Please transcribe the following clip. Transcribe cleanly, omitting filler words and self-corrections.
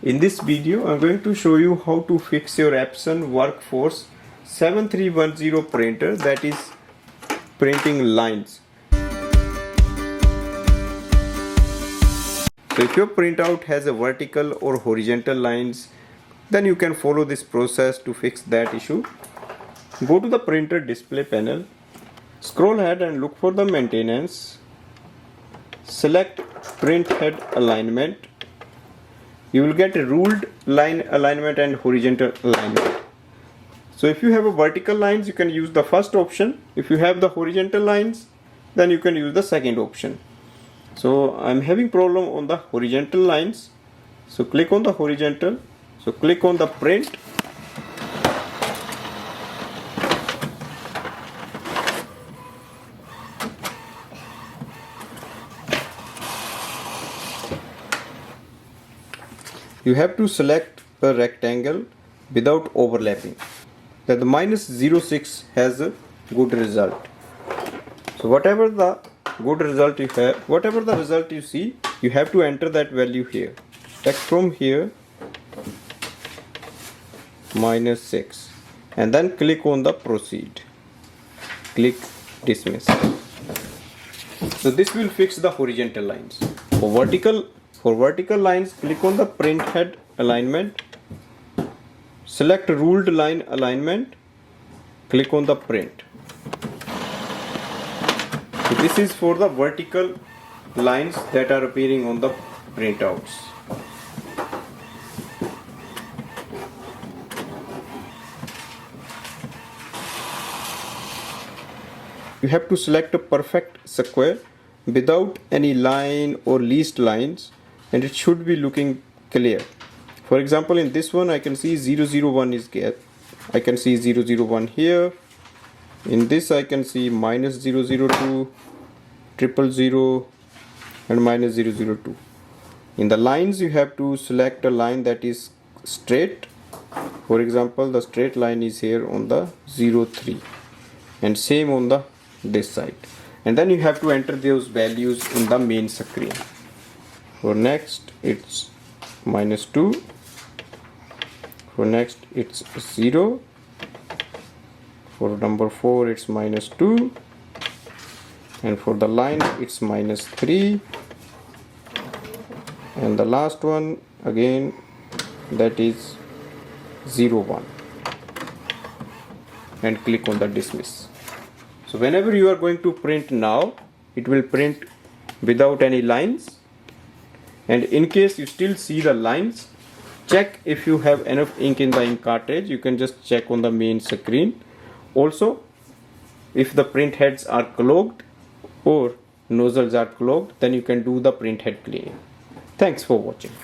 In this video, I'm going to show you how to fix your Epson WorkForce 7310 printer that is printing lines. So if your printout has a vertical or horizontal lines, then you can follow this process to fix that issue. Go to the printer display panel, scroll ahead and look for the maintenance. Select printhead alignment. You will get a ruled line alignment and horizontal alignment. So if you have a vertical lines, you can use the first option. If you have the horizontal lines, then you can use the second option. So I'm having problem on the horizontal lines. So click on the horizontal. So click on the print. You have to select a rectangle without overlapping. That the -06 has a good result. So whatever the good result you have, whatever the result you see, you have to enter that value here. Take from here -6 and then click on the proceed. Click dismiss. So this will fix the horizontal lines. For vertical lines, click on the printhead alignment, select ruled line alignment, click on the print. So this is for the vertical lines that are appearing on the printouts. You have to select a perfect square without any line or least lines, and it should be looking clear. For example, in this one I can see 001 is get. I can see 001 here. In this I can see -002, 000 and -002. In the lines you have to select a line that is straight. For example, the straight line is here on the 03 and same on the this side. And then you have to enter those values in the main screen. For next it's -2, for next it's 0, for number 4 it's -2, and for the line it's -3, and the last one again, that is 01, and click on the dismiss. So whenever you are going to print now, it will print without any lines. And in case you still see the lines, check if you have enough ink in the ink cartridge. You can just check on the main screen. Also, if the print heads are clogged or nozzles are clogged, then you can do the print head cleaning. Thanks for watching.